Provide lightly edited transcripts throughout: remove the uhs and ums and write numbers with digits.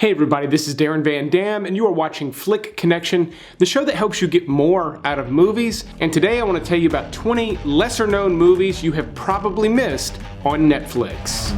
Hey everybody, this is Darren Van Dam, and you are watching Flick Connection, the show that helps you get more out of movies. And today I want to tell you about 20 lesser known movies you have probably missed on Netflix.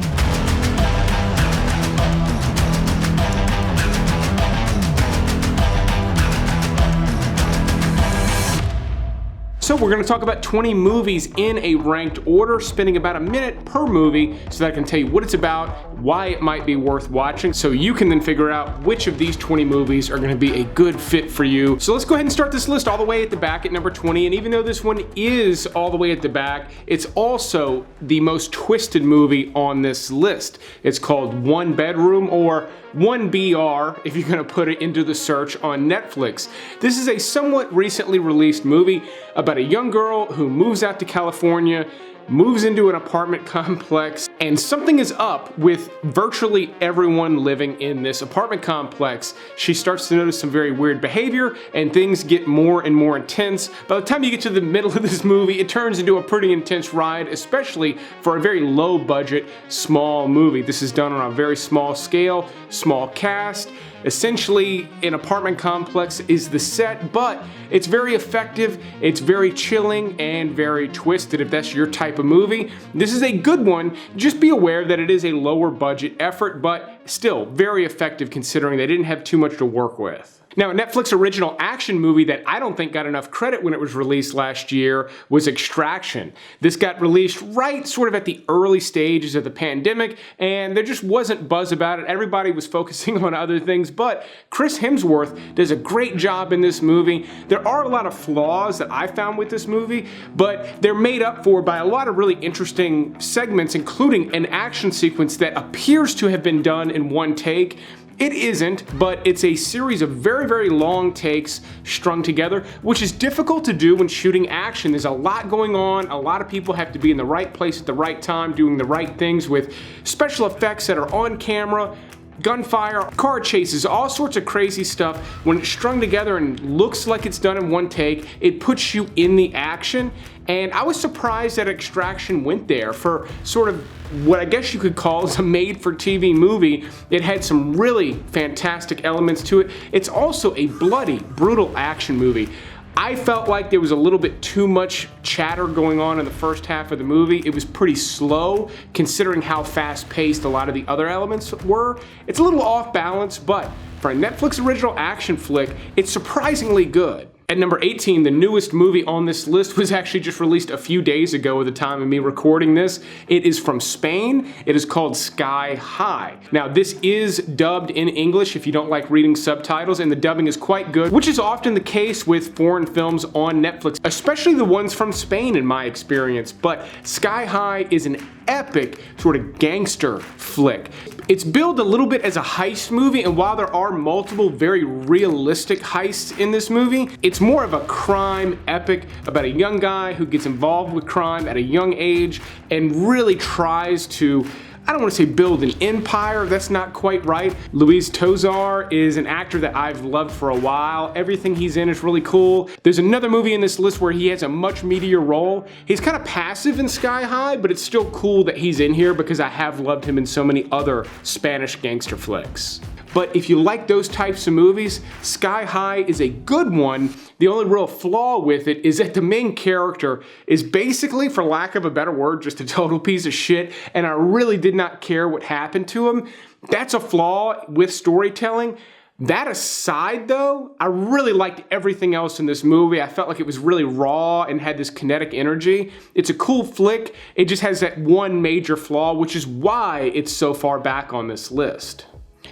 So we're going to talk about 20 movies in a ranked order, spending about a minute per movie so that I can tell you what it's about, why it might be worth watching, so you can then figure out which of these 20 movies are going to be a good fit for you. So let's go ahead and start this list all the way at the back at number 20, and even though this one is all the way at the back, it's also the most twisted movie on this list. It's called One Bedroom, or 1BR if you're going to put it into the search on Netflix. This is a somewhat recently released movie about a young girl who moves out to California, moves into an apartment complex, and something is up with virtually everyone living in this apartment complex. She starts to notice some very weird behavior, and things get more and more intense. By the time you get to the middle of this movie, it turns into a pretty intense ride, especially for a very low budget, small movie. This is done on a very small scale, small cast. Essentially, an apartment complex is the set, but it's very effective, it's very chilling, and very twisted if that's your type of movie. This is a good one. Just be aware that it is a lower budget effort, but still very effective considering they didn't have too much to work with. Now, a Netflix original action movie that I don't think got enough credit when it was released last year was Extraction. This got released right sort of at the early stages of the pandemic, and there just wasn't buzz about it. Everybody was focusing on other things, but Chris Hemsworth does a great job in this movie. There are a lot of flaws that I found with this movie, but they're made up for by a lot of really interesting segments, including an action sequence that appears to have been done in one take. It isn't, but it's a series of very, very long takes strung together, which is difficult to do when shooting action. There's a lot going on. A lot of people have to be in the right place at the right time, doing the right things with special effects that are on camera, gunfire, car chases, all sorts of crazy stuff. When it's strung together and looks like it's done in one take, it puts you in the action. And I was surprised that Extraction went there for sort of what I guess you could call as a made-for-TV movie. It had some really fantastic elements to it. It's also a bloody, brutal action movie. I felt like there was a little bit too much chatter going on in the first half of the movie. It was pretty slow considering how fast-paced a lot of the other elements were. It's a little off balance, but for a Netflix original action flick, it's surprisingly good. At number 18, the newest movie on this list was actually just released a few days ago at the time of me recording this. It is from Spain. It is called Sky High. Now, this is dubbed in English if you don't like reading subtitles, and the dubbing is quite good, which is often the case with foreign films on Netflix, especially the ones from Spain in my experience. But Sky High is an epic sort of gangster flick. It's billed a little bit as a heist movie, and while there are multiple very realistic heists in this movie, it's more of a crime epic about a young guy who gets involved with crime at a young age and really tries to, I don't want to say build an empire, that's not quite right. Luis Tosar is an actor that I've loved for a while. Everything he's in is really cool. There's another movie in this list where he has a much meatier role. He's kind of passive in Sky High, but it's still cool that he's in here because I have loved him in so many other Spanish gangster flicks. But if you like those types of movies, Sky High is a good one. The only real flaw with it is that the main character is basically, for lack of a better word, just a total piece of shit, and I really did not care what happened to him. That's a flaw with storytelling. That aside though, I really liked everything else in this movie. I felt like it was really raw and had this kinetic energy. It's a cool flick. It just has that one major flaw, which is why it's so far back on this list.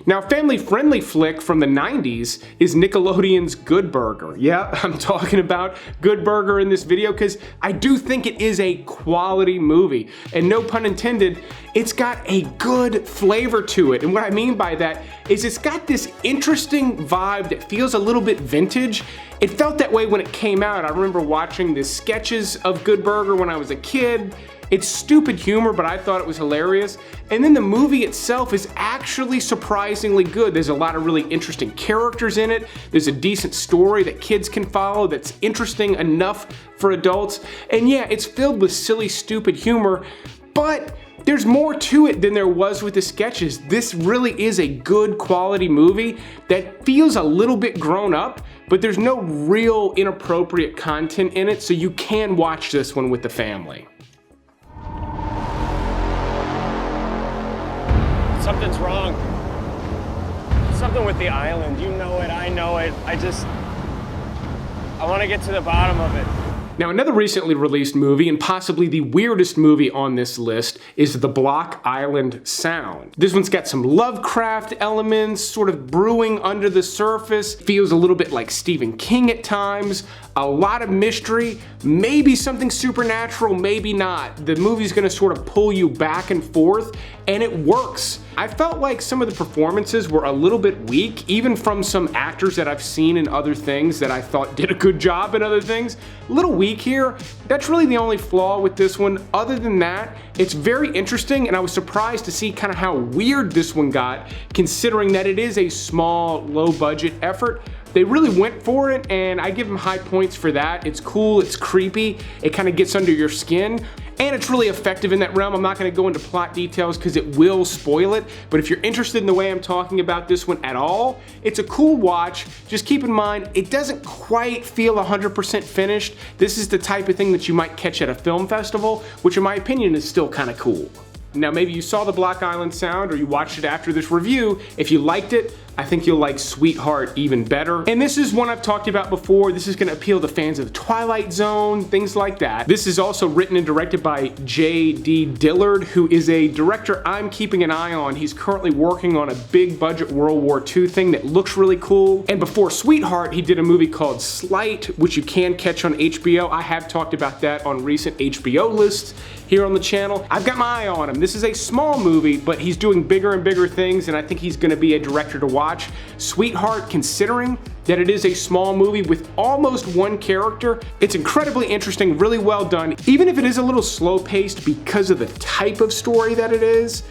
Now, a family-friendly flick from the 90s is Nickelodeon's Good Burger. Yeah, I'm talking about Good Burger in this video because I do think it is a quality movie. And no pun intended, it's got a good flavor to it. And what I mean by that is it's got this interesting vibe that feels a little bit vintage. It felt that way when it came out. I remember watching the sketches of Good Burger when I was a kid. It's stupid humor, but I thought it was hilarious. And then the movie itself is actually surprisingly good. There's a lot of really interesting characters in it. There's a decent story that kids can follow that's interesting enough for adults. And yeah, it's filled with silly, stupid humor, but there's more to it than there was with the sketches. This really is a good quality movie that feels a little bit grown up, but there's no real inappropriate content in it, so you can watch this one with the family. Something's wrong. Something with the island. You know it, I know it. I want to get to the bottom of it. Now, another recently released movie, and possibly the weirdest movie on this list, is The Block Island Sound. This one's got some Lovecraft elements, sort of brewing under the surface, feels a little bit like Stephen King at times, a lot of mystery, maybe something supernatural, maybe not. The movie's gonna sort of pull you back and forth, and it works. I felt like some of the performances were a little bit weak, even from some actors that I've seen in other things that I thought did a good job in other things. A little weak here. That's really the only flaw with this one. Other than that, it's very interesting, and I was surprised to see kind of how weird this one got, considering that it is a small, low-budget effort. They really went for it, and I give them high points for that. It's cool, it's creepy, it kind of gets under your skin, and it's really effective in that realm. I'm not gonna go into plot details because it will spoil it, but if you're interested in the way I'm talking about this one at all, it's a cool watch. Just keep in mind, it doesn't quite feel 100% finished. This is the type of thing that you might catch at a film festival, which in my opinion is still kind of cool. Now, maybe you saw The Block Island Sound or you watched it after this review. If you liked it, I think you'll like Sweetheart even better. And this is one I've talked about before. This is gonna appeal to fans of the Twilight Zone, things like that. This is also written and directed by J.D. Dillard, who is a director I'm keeping an eye on. He's currently working on a big budget World War II thing that looks really cool. And before Sweetheart, he did a movie called Slight, which you can catch on HBO. I have talked about that on recent HBO lists here on the channel. I've got my eye on him. This is a small movie, but he's doing bigger and bigger things, and I think he's gonna be a director to watch. Sweetheart, considering that it is a small movie with almost one character, it's incredibly interesting, really well done. Even if it is a little slow-paced because of the type of story that it is,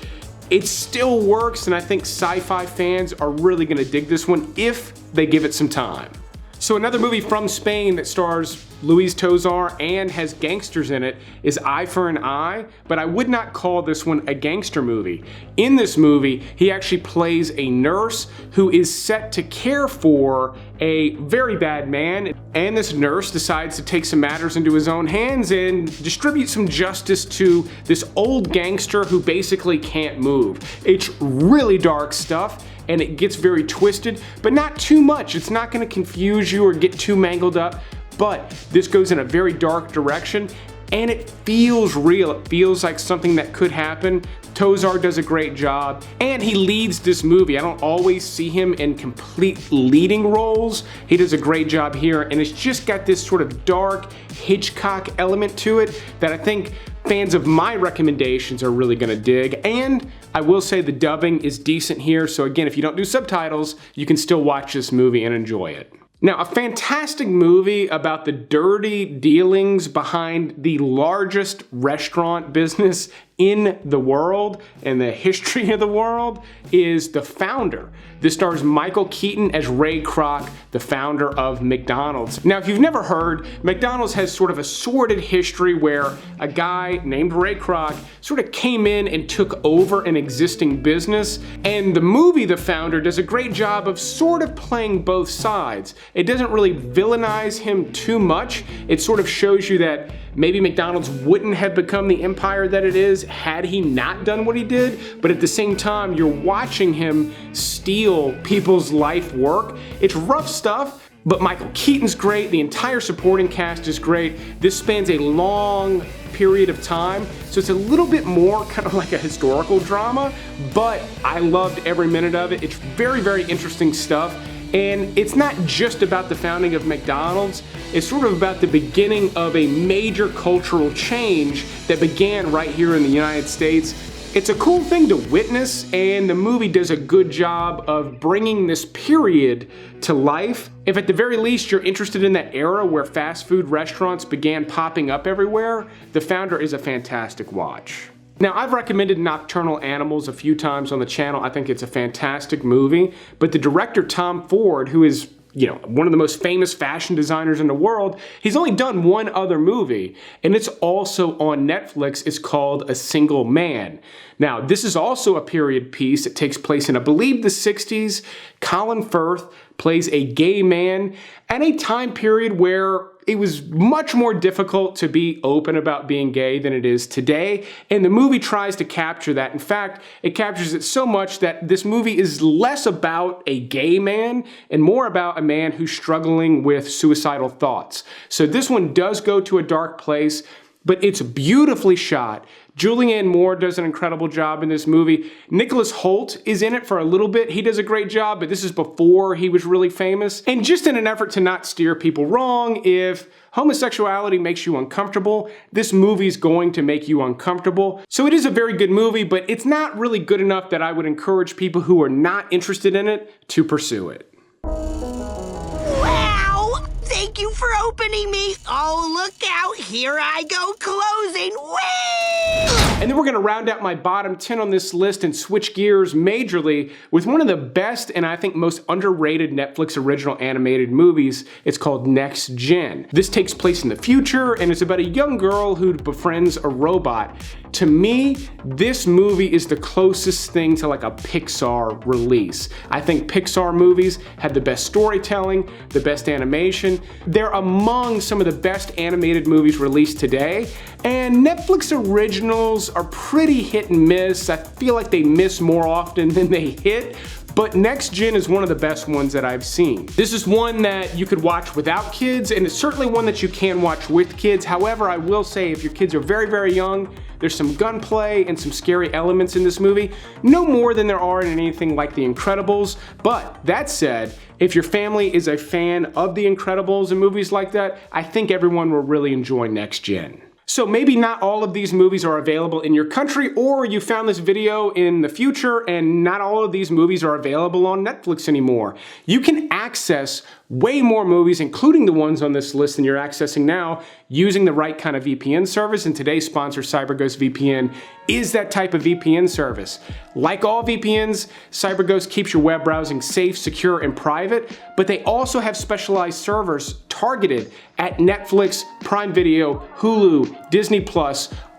it still works, and I think sci-fi fans are really gonna dig this one if they give it some time. So another movie from Spain that stars Luis Tosar and has gangsters in it is Eye for an Eye, but I would not call this one a gangster movie. In this movie, he actually plays a nurse who is set to care for a very bad man, and this nurse decides to take some matters into his own hands and distribute some justice to this old gangster who basically can't move. It's really dark stuff, and it gets very twisted, but not too much. It's not gonna confuse you or get too mangled up, but this goes in a very dark direction, and it feels real. It feels like something that could happen. Tosar does a great job, and he leads this movie. I don't always see him in complete leading roles. He does a great job here, and it's just got this sort of dark Hitchcock element to it that I think fans of my recommendations are really gonna dig. And I will say the dubbing is decent here, so again, if you don't do subtitles, you can still watch this movie and enjoy it. Now, a fantastic movie about the dirty dealings behind the largest restaurant business in the world and the history of the world is The Founder. This stars Michael Keaton as Ray Kroc, the founder of McDonald's. Now, if you've never heard, McDonald's has sort of a sordid history where a guy named Ray Kroc sort of came in and took over an existing business, and the movie The Founder does a great job of sort of playing both sides. It doesn't really villainize him too much. It sort of shows you that maybe McDonald's wouldn't have become the empire that it is had he not done what he did, but at the same time, you're watching him steal people's life work. It's rough stuff, but Michael Keaton's great, the entire supporting cast is great. This spans a long period of time, so it's a little bit more kind of like a historical drama, but I loved every minute of it. It's very, very interesting stuff. And it's not just about the founding of McDonald's, it's sort of about the beginning of a major cultural change that began right here in the United States. It's a cool thing to witness, and the movie does a good job of bringing this period to life. If at the very least you're interested in that era where fast food restaurants began popping up everywhere, The Founder is a fantastic watch. Now, I've recommended Nocturnal Animals a few times on the channel. I think it's a fantastic movie, but the director Tom Ford, who is one of the most famous fashion designers in the world. He's only done one other movie, and it's also on Netflix. It's called A Single Man. Now, this is also a period piece. It takes place in, I believe, the 60s. Colin Firth plays a gay man at a time period where it was much more difficult to be open about being gay than it is today, and the movie tries to capture that. In fact, it captures it so much that this movie is less about a gay man and more about a man who's struggling with suicidal thoughts. So this one does go to a dark place, but it's beautifully shot. Julianne Moore does an incredible job in this movie. Nicholas Hoult is in it for a little bit. He does a great job, but this is before he was really famous. And just in an effort to not steer people wrong, if homosexuality makes you uncomfortable, this movie's going to make you uncomfortable. So it is a very good movie, but it's not really good enough that I would encourage people who are not interested in it to pursue it. Wow! Thank you for opening me. Oh, look out. Here I go closing. Whee! And then we're gonna round out my bottom 10 on this list and switch gears majorly with one of the best and I think most underrated Netflix original animated movies. It's called Next Gen. This takes place in the future and it's about a young girl who befriends a robot. To me, this movie is the closest thing to like a Pixar release. I think Pixar movies have the best storytelling, the best animation. They're among some of the best animated movies released today. And Netflix originals are pretty hit and miss. I feel like they miss more often than they hit. But Next Gen is one of the best ones that I've seen. This is one that you could watch without kids, and it's certainly one that you can watch with kids. However, I will say if your kids are very, very young, there's some gunplay and some scary elements in this movie. No more than there are in anything like The Incredibles. But that said, if your family is a fan of The Incredibles and movies like that, I think everyone will really enjoy Next Gen. So maybe not all of these movies are available in your country, or you found this video in the future and not all of these movies are available on Netflix anymore. You can access way more movies, including the ones on this list than you're accessing now, using the right kind of VPN service, and today's sponsor, CyberGhost VPN, is that type of VPN service. Like all VPNs, CyberGhost keeps your web browsing safe, secure, and private, but they also have specialized servers targeted at Netflix, Prime Video, Hulu, Disney+,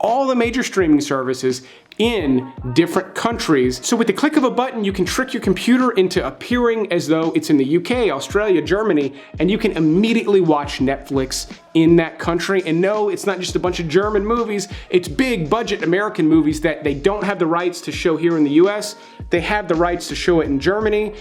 all the major streaming services in different countries. So with the click of a button, you can trick your computer into appearing as though it's in the UK, Australia, Germany, and you can immediately watch Netflix in that country. And no, it's not just a bunch of German movies, it's big budget American movies that they don't have the rights to show here in the US. They have the rights to show it in Germany.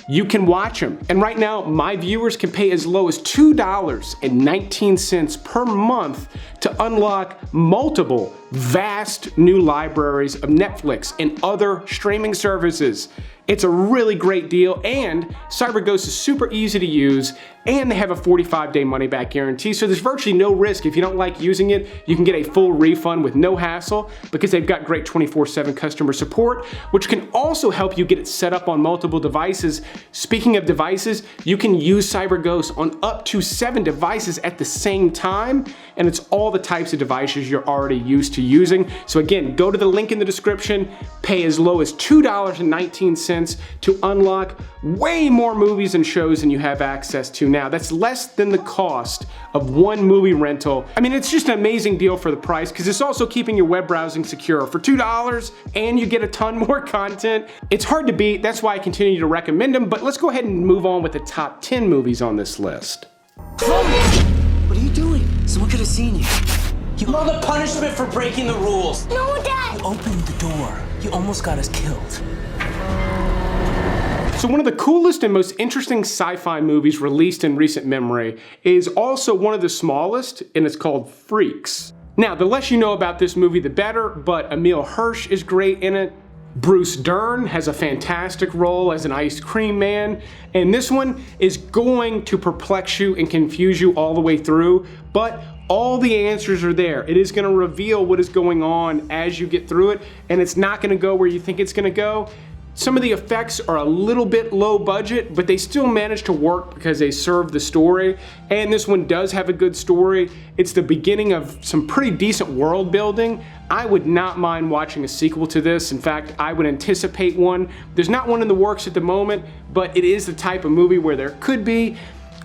You can watch them. And right now, my viewers can pay as low as $2.19 per month to unlock multiple vast new libraries of Netflix and other streaming services. It's a really great deal, and CyberGhost is super easy to use, and they have a 45-day money-back guarantee, so there's virtually no risk. If you don't like using it, you can get a full refund with no hassle because they've got great 24/7 customer support, which can also help you get it set up on multiple devices. Speaking of devices, you can use CyberGhost on up to 7 devices at the same time, and it's all the types of devices you're already used to using. So again, go to the link in the description, pay as low as $2.19 to unlock way more movies and shows than you have access to now. That's less than the cost of one movie rental. I mean, it's just an amazing deal for the price because it's also keeping your web browsing secure. For $2 and you get a ton more content. It's hard to beat, that's why I continue to recommend them, but let's go ahead and move on with the top 10 movies on this list. What are you doing? Someone could have seen you. You are the punishment for breaking the rules. No, Dad! You opened the door. You almost got us killed. So one of the coolest and most interesting sci-fi movies released in recent memory is also one of the smallest, and it's called Freaks. Now, the less you know about this movie, the better, but Emile Hirsch is great in it. Bruce Dern has a fantastic role as an ice cream man, and this one is going to perplex you and confuse you all the way through, but all the answers are there. It is gonna reveal what is going on as you get through it, and it's not gonna go where you think it's gonna go. Some of the effects are a little bit low budget, but they still manage to work because they serve the story. And this one does have a good story. It's the beginning of some pretty decent world building. I would not mind watching a sequel to this. In fact, I would anticipate one. There's not one in the works at the moment, but it is the type of movie where there could be.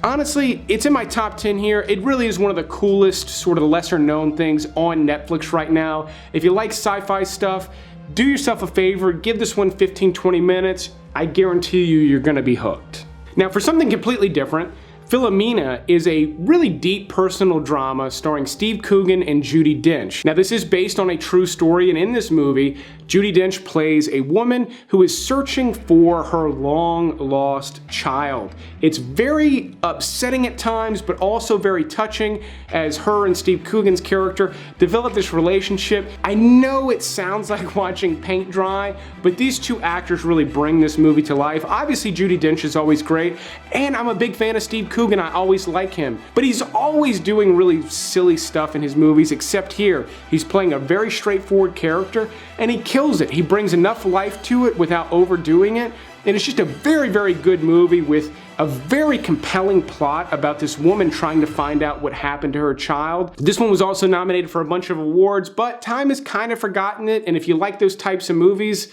Honestly, it's in my top 10 here. It really is one of the coolest, sort of lesser known things on Netflix right now. If you like sci-fi stuff, do yourself a favor, give this one 15-20 minutes. I guarantee you, you're gonna be hooked. Now for something completely different, Philomena is a really deep personal drama starring Steve Coogan and Judi Dench. Now this is based on a true story, and in this movie, Judi Dench plays a woman who is searching for her long lost child. It's very upsetting at times, but also very touching as her and Steve Coogan's character develop this relationship. I know it sounds like watching paint dry, but these two actors really bring this movie to life. Obviously Judi Dench is always great, and I'm a big fan of Steve Coogan. I always like him, but he's always doing really silly stuff in his movies, except here. He's playing a very straightforward character, and he kills it. He brings enough life to it without overdoing it, and it's just a very, very good movie with a very compelling plot about this woman trying to find out what happened to her child. This one was also nominated for a bunch of awards, but time has kind of forgotten it, and if you like those types of movies,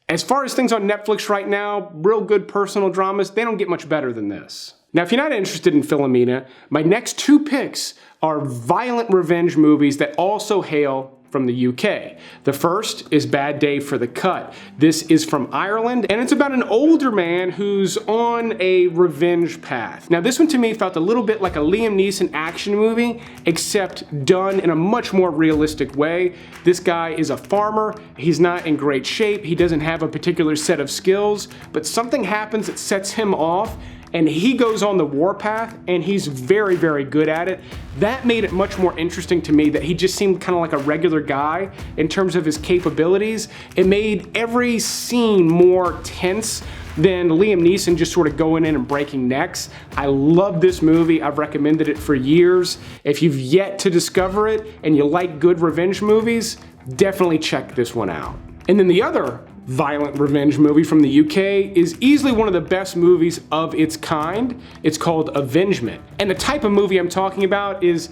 as far as things on Netflix right now, real good personal dramas, they don't get much better than this. Now, if you're not interested in Philomena, my next two picks are violent revenge movies that also hail from the UK. The first is Bad Day for the Cut. This is from Ireland, and it's about an older man who's on a revenge path. Now, this one to me felt a little bit like a Liam Neeson action movie, except done in a much more realistic way. This guy is a farmer. He's not in great shape. He doesn't have a particular set of skills, but something happens that sets him off, and he goes on the warpath, and he's very, very good at it. That made it much more interesting to me that he just seemed kind of like a regular guy in terms of his capabilities. It made every scene more tense than Liam Neeson just sort of going in and breaking necks. I love this movie. I've recommended it for years. If you've yet to discover it and you like good revenge movies, definitely check this one out. And then the other violent revenge movie from the UK is easily one of the best movies of its kind. It's called Avengement. And the type of movie I'm talking about is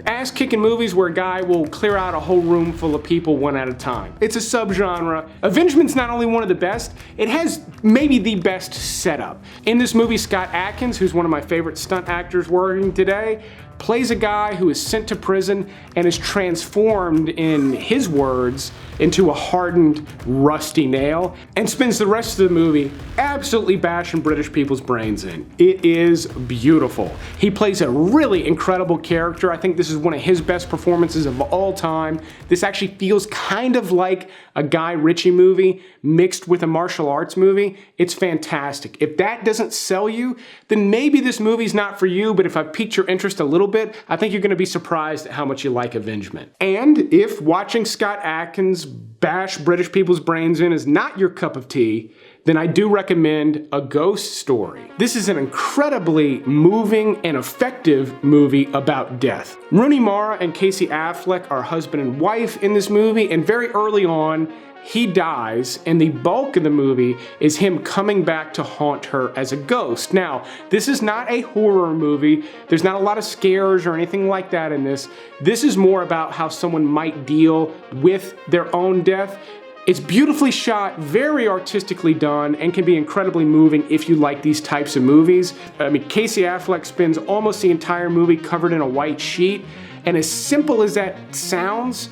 ass-kicking movies where a guy will clear out a whole room full of people one at a time. It's a subgenre. Avengement's not only one of the best, it has maybe the best setup. In this movie, Scott Adkins, who's one of my favorite stunt actors working today, plays a guy who is sent to prison and is transformed, in his words, into a hardened, rusty nail, and spends the rest of the movie absolutely bashing British people's brains in. It is beautiful. He plays a really incredible character. I think this is one of his best performances of all time. This actually feels kind of like a Guy Ritchie movie mixed with a martial arts movie. It's fantastic. If that doesn't sell you, then maybe this movie's not for you, but if I've piqued your interest a little bit, I think you're gonna be surprised at how much you like Avengement. And if watching Scott Adkins bash British people's brains in is not your cup of tea, then I do recommend A Ghost Story. This is an incredibly moving and effective movie about death. Rooney Mara and Casey Affleck are husband and wife in this movie, and very early on, he dies, and the bulk of the movie is him coming back to haunt her as a ghost. Now, this is not a horror movie. There's not a lot of scares or anything like that in this. This is more about how someone might deal with their own death. It's beautifully shot, very artistically done, and can be incredibly moving if you like these types of movies. I mean, Casey Affleck spends almost the entire movie covered in a white sheet, and as simple as that sounds,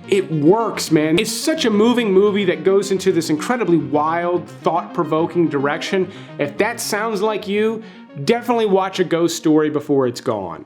it works, man. It's such a moving movie that goes into this incredibly wild, thought-provoking direction. If that sounds like you, definitely watch A Ghost Story before it's gone.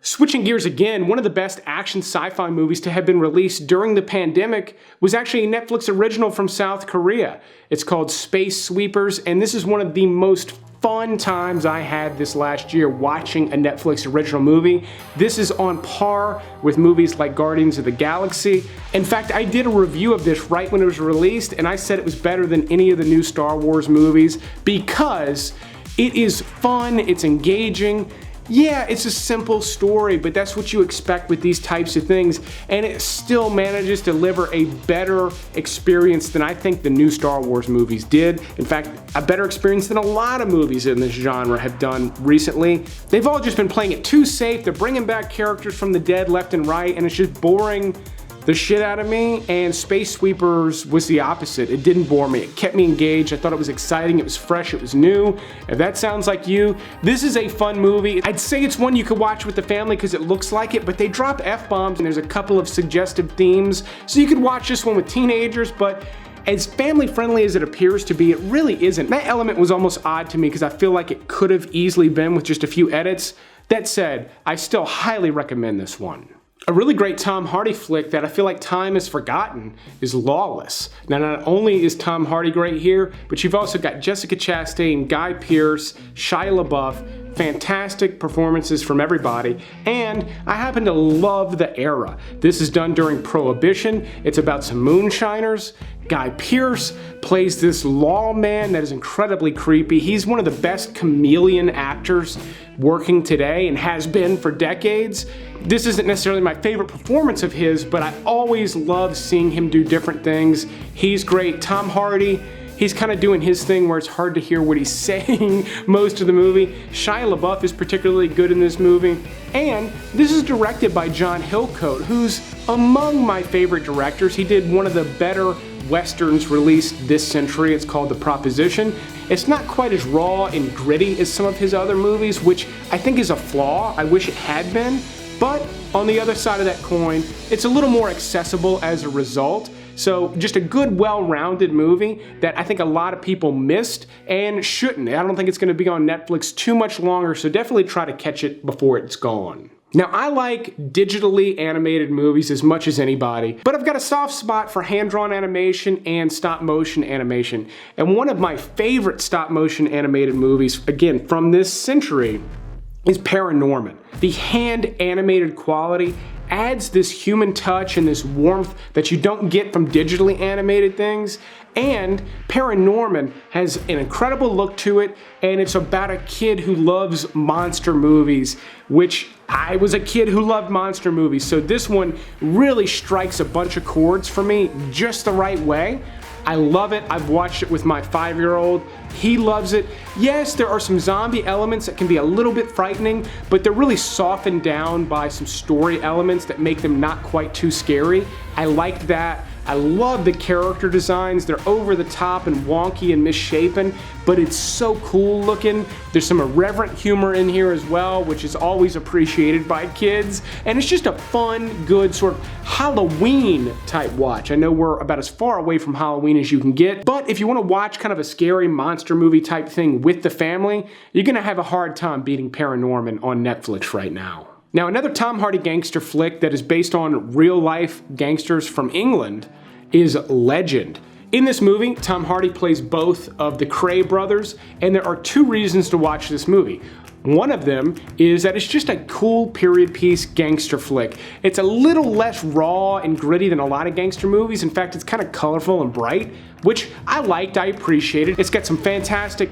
Switching gears again, one of the best action sci-fi movies to have been released during the pandemic was actually a Netflix original from South Korea. It's called Space Sweepers, and this is one of the most fun times I had this last year watching a Netflix original movie. This is on par with movies like Guardians of the Galaxy. In fact, I did a review of this right when it was released, and I said it was better than any of the new Star Wars movies because it is fun, it's engaging, Yeah, it's a simple story, but that's what you expect with these types of things, and it still manages to deliver a better experience than I think the new Star Wars movies did. In fact, a better experience than a lot of movies in this genre have done recently. They've all just been playing it too safe. They're bringing back characters from the dead left and right, and it's just boring the shit out of me. And Space Sweepers was the opposite. It didn't bore me. It kept me engaged. I thought it was exciting. It was fresh. It was new. If that sounds like you, this is a fun movie. I'd say it's one you could watch with the family because it looks like it, but they drop F-bombs and there's a couple of suggestive themes. So you could watch this one with teenagers, but as family friendly as it appears to be, it really isn't. That element was almost odd to me because I feel like it could have easily been with just a few edits. That said, I still highly recommend this one. A really great Tom Hardy flick that I feel like time has forgotten is Lawless. Now, not only is Tom Hardy great here, but you've also got Jessica Chastain, Guy Pearce, Shia LaBeouf, fantastic performances from everybody, and I happen to love the era. This is done during Prohibition. It's about some moonshiners. Guy Pearce plays this lawman that is incredibly creepy. He's one of the best chameleon actors working today and has been for decades. This isn't necessarily my favorite performance of his, but I always love seeing him do different things. He's great. Tom Hardy, he's kind of doing his thing where it's hard to hear what he's saying most of the movie. Shia LaBeouf is particularly good in this movie. And this is directed by John Hillcoat, who's among my favorite directors. He did one of the better westerns released this century. It's called The Proposition. It's not quite as raw and gritty as some of his other movies, which I think is a flaw. I wish it had been. But on the other side of that coin, it's a little more accessible as a result. So just a good, well-rounded movie that I think a lot of people missed and shouldn't. I don't think it's going to be on Netflix too much longer, so definitely try to catch it before it's gone. Now, I like digitally animated movies as much as anybody, but I've got a soft spot for hand-drawn animation and stop-motion animation. And one of my favorite stop-motion animated movies, again, from this century, is Paranorman. The hand-animated quality adds this human touch and this warmth that you don't get from digitally animated things. And Paranorman has an incredible look to it, and it's about a kid who loves monster movies, which I was a kid who loved monster movies, so this one really strikes a bunch of chords for me just the right way. I love it. I've watched it with my 5-year-old. He loves it. Yes, there are some zombie elements that can be a little bit frightening, but they're really softened down by some story elements that make them not quite too scary. I like that. I love the character designs. They're over the top and wonky and misshapen, but it's so cool looking. There's some irreverent humor in here as well, which is always appreciated by kids. And it's just a fun, good sort of Halloween type watch. I know we're about as far away from Halloween as you can get, but if you want to watch kind of a scary monster movie type thing with the family, you're gonna have a hard time beating Paranorman on Netflix right now. Now, another Tom Hardy gangster flick that is based on real-life gangsters from England is Legend. In this movie, Tom Hardy plays both of the Cray brothers, and there are two reasons to watch this movie. One of them is that it's just a cool period piece gangster flick. It's a little less raw and gritty than a lot of gangster movies. In fact, it's kind of colorful and bright, which I liked, I appreciated. It's got some fantastic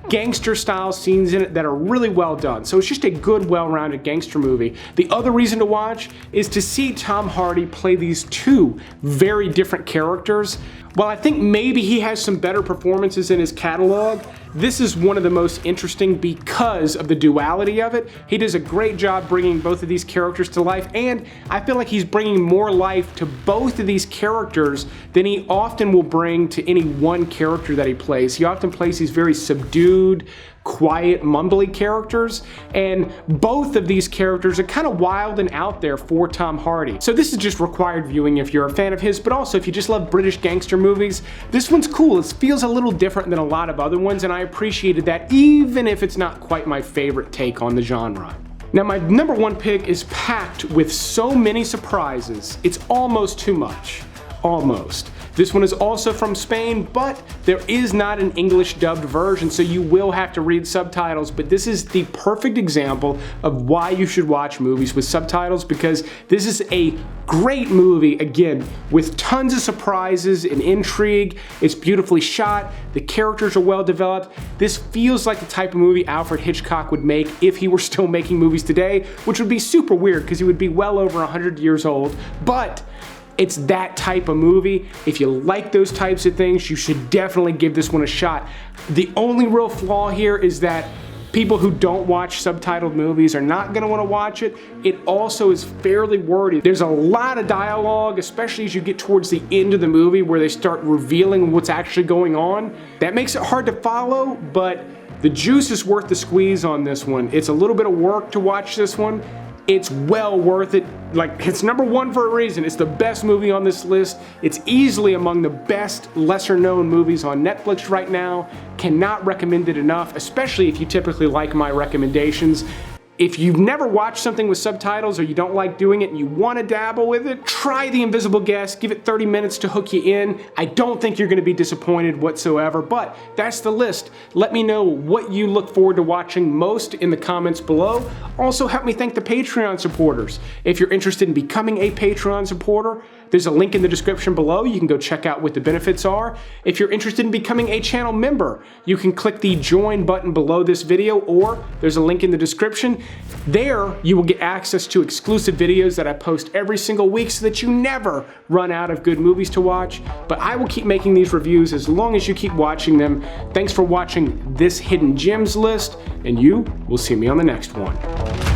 gangster style scenes in it that are really well done. So it's just a good, well-rounded gangster movie. The other reason to watch is to see Tom Hardy play these two very different characters. While I think maybe he has some better performances in his catalog, this is one of the most interesting because of the duality of it. He does a great job bringing both of these characters to life, and I feel like he's bringing more life to both of these characters than he often will bring to any one character that he plays. He often plays these very subdued, quiet, mumbly characters, and both of these characters are kind of wild and out there for Tom Hardy. So this is just required viewing if you're a fan of his, but also if you just love British gangster movies, this one's cool. It feels a little different than a lot of other ones, and I appreciated that, even if it's not quite my favorite take on the genre. Now, my number one pick is packed with so many surprises, it's almost too much. almost. This one is also from Spain, but there is not an English dubbed version, so you will have to read subtitles. But this is the perfect example of why you should watch movies with subtitles, because this is a great movie, again, with tons of surprises and intrigue. It's beautifully shot, the characters are well developed. This feels like the type of movie Alfred Hitchcock would make if he were still making movies today, which would be super weird because he would be well over 100 years old. But it's that type of movie. If you like those types of things, you should definitely give this one a shot. The only real flaw here is that people who don't watch subtitled movies are not gonna wanna watch it. It also is fairly wordy. There's a lot of dialogue, especially as you get towards the end of the movie where they start revealing what's actually going on. That makes it hard to follow, but the juice is worth the squeeze on this one. It's a little bit of work to watch this one. It's well worth it. Like, it's number one for a reason. It's the best movie on this list. It's easily among the best lesser known movies on Netflix right now. Cannot recommend it enough, especially if you typically like my recommendations. If you've never watched something with subtitles or you don't like doing it and you want to dabble with it, try The Invisible Guest, give it 30 minutes to hook you in. I don't think you're going to be disappointed whatsoever, but that's the list. Let me know what you look forward to watching most in the comments below. Also, help me thank the Patreon supporters. If you're interested in becoming a Patreon supporter, there's a link in the description below. You can go check out what the benefits are. If you're interested in becoming a channel member, you can click the join button below this video, or there's a link in the description. There, you will get access to exclusive videos that I post every single week so that you never run out of good movies to watch. But I will keep making these reviews as long as you keep watching them. Thanks for watching this Hidden Gems list, and you will see me on the next one.